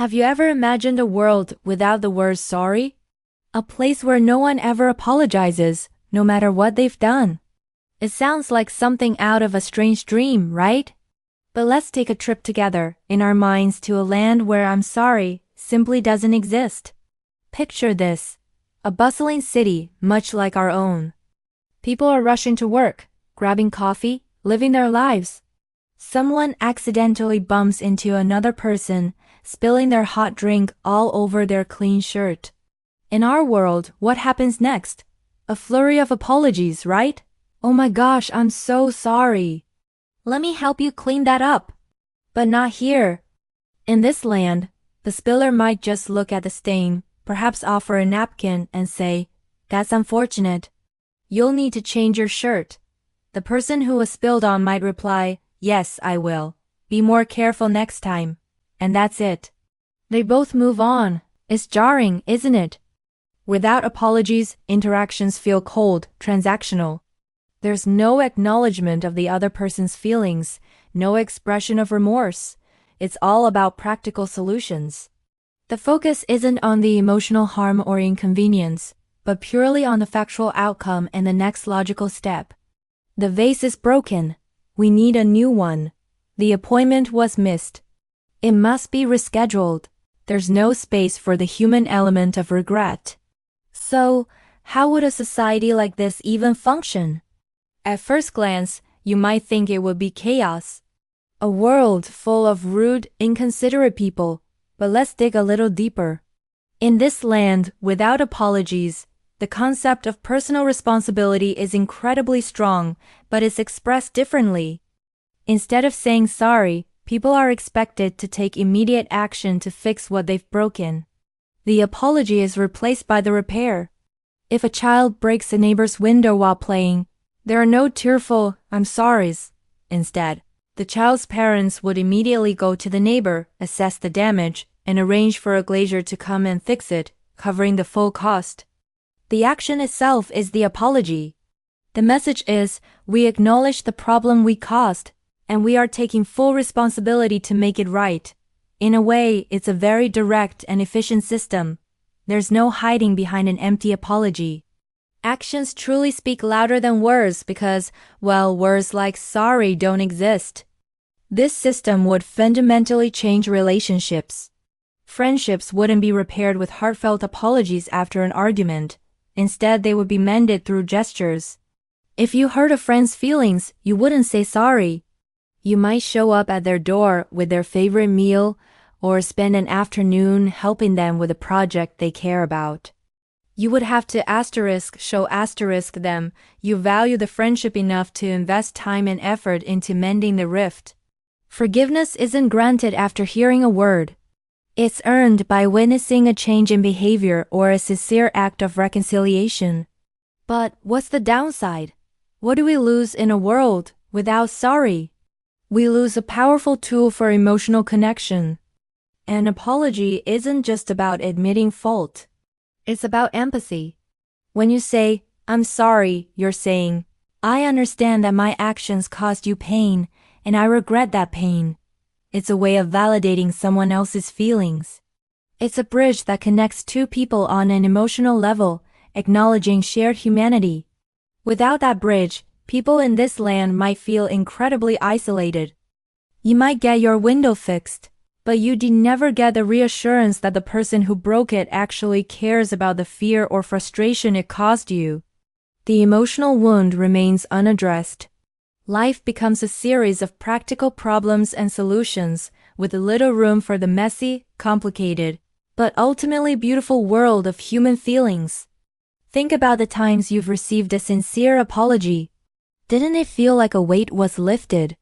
Have you ever imagined a world without the word sorry? A place where no one ever apologizes, no matter what they've done. It sounds like something out of a strange dream, right? But let's take a trip together in our minds to a land where I'm sorry simply doesn't exist. Picture this. A bustling city, much like our own. People are rushing to work, grabbing coffee, living their lives. Someone accidentally bumps into another person, spilling their hot drink all over their clean shirt. In our world, what happens next? A flurry of apologies, right? Oh my gosh, I'm so sorry. Let me help you clean that up. But not here. In this land, the spiller might just look at the stain, perhaps offer a napkin and say, "That's unfortunate. You'll need to change your shirt." The person who was spilled on might reply, "Yes, I will. Be more careful next time." And that's it. They both move on. It's jarring, isn't it? Without apologies, interactions feel cold, transactional. There's no acknowledgement of the other person's feelings, no expression of remorse. It's all about practical solutions. The focus isn't on the emotional harm or inconvenience, but purely on the factual outcome and the next logical step. The vase is broken. We need a new one. The appointment was missed. It must be rescheduled. There's no space for the human element of regret. So, how would a society like this even function? At first glance, you might think it would be chaos. A world full of rude, inconsiderate people. But let's dig a little deeper. In this land, without apologies, the concept of personal responsibility is incredibly strong, but it's expressed differently. Instead of saying sorry, people are expected to take immediate action to fix what they've broken. The apology is replaced by the repair. If a child breaks a neighbor's window while playing, there are no tearful "I'm sorries." Instead, the child's parents would immediately go to the neighbor, assess the damage, and arrange for a glazier to come and fix it, covering the full cost. The action itself is the apology. The message is, we acknowledge the problem we caused, and we are taking full responsibility to make it right. In a way, it's a very direct and efficient system. There's no hiding behind an empty apology. Actions truly speak louder than words because, well, words like sorry don't exist. This system would fundamentally change relationships. Friendships wouldn't be repaired with heartfelt apologies after an argument. Instead, they would be mended through gestures. If you hurt a friend's feelings, you wouldn't say sorry. You might show up at their door with their favorite meal or spend an afternoon helping them with a project they care about. You would have to show them you value the friendship enough to invest time and effort into mending the rift. Forgiveness isn't granted after hearing a word. It's earned by witnessing a change in behavior or a sincere act of reconciliation. But what's the downside? What do we lose in a world without sorry? We lose a powerful tool for emotional connection. An apology isn't just about admitting fault. It's about empathy. When you say, "I'm sorry," you're saying, "I understand that my actions caused you pain, and I regret that pain." It's a way of validating someone else's feelings. It's a bridge that connects two people on an emotional level, acknowledging shared humanity. Without that bridge, people in this land might feel incredibly isolated. You might get your window fixed, but you never get the reassurance that the person who broke it actually cares about the fear or frustration it caused you. The emotional wound remains unaddressed. Life becomes a series of practical problems and solutions, with little room for the messy, complicated, but ultimately beautiful world of human feelings. Think about the times you've received a sincere apology. Didn't it feel like a weight was lifted?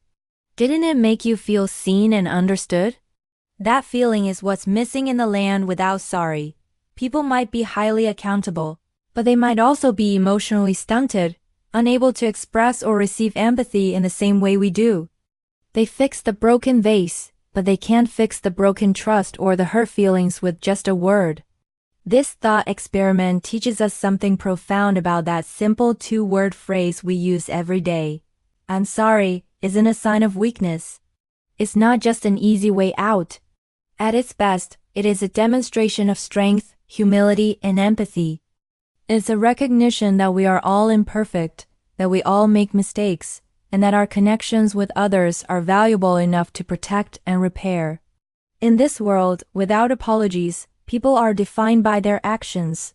Didn't it make you feel seen and understood? That feeling is what's missing in the land without sorry. People might be highly accountable, but they might also be emotionally stunted, unable to express or receive empathy in the same way we do. They fix the broken vase, but they can't fix the broken trust or the hurt feelings with just a word. This thought experiment teaches us something profound about that simple two-word phrase we use every day. "I'm sorry" isn't a sign of weakness. It's not just an easy way out. At its best, It is a demonstration of strength, humility, and empathy. It's a recognition that we are all imperfect, that we all make mistakes, and that our connections with others are valuable enough to protect and repair. In this world, without apologies, people are defined by their actions.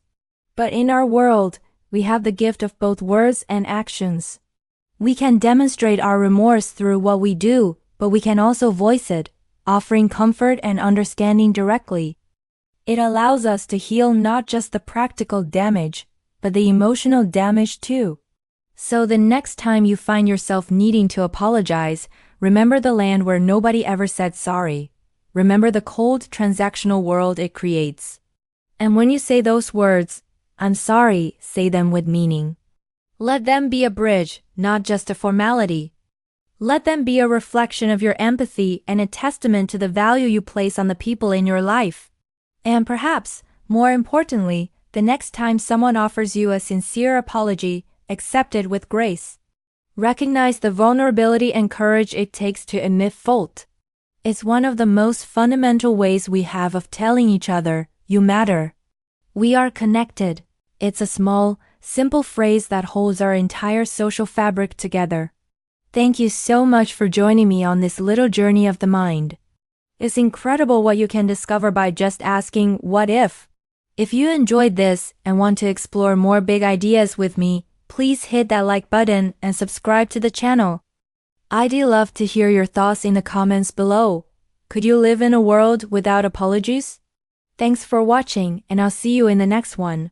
But in our world, we have the gift of both words and actions. We can demonstrate our remorse through what we do, but we can also voice it, offering comfort and understanding directly. It allows us to heal not just the practical damage, but the emotional damage too. So the next time you find yourself needing to apologize, remember the land where nobody ever said sorry. Remember the cold transactional world it creates. And when you say those words, I'm sorry, say them with meaning. Let them be a bridge, not just a formality. Let them be a reflection of your empathy and a testament to the value you place on the people in your life. And perhaps, more importantly, the next time someone offers you a sincere apology, accept it with grace. Recognize the vulnerability and courage it takes to admit fault. It's one of the most fundamental ways we have of telling each other, you matter. We are connected. It's a small, simple phrase that holds our entire social fabric together. Thank you so much for joining me on this little journey of the mind. It's incredible what you can discover by just asking, what if? If you enjoyed this and want to explore more big ideas with me, please hit that like button and subscribe to the channel. I'd love to hear your thoughts in the comments below. Could you live in a world without apologies? Thanks for watching, and I'll see you in the next one.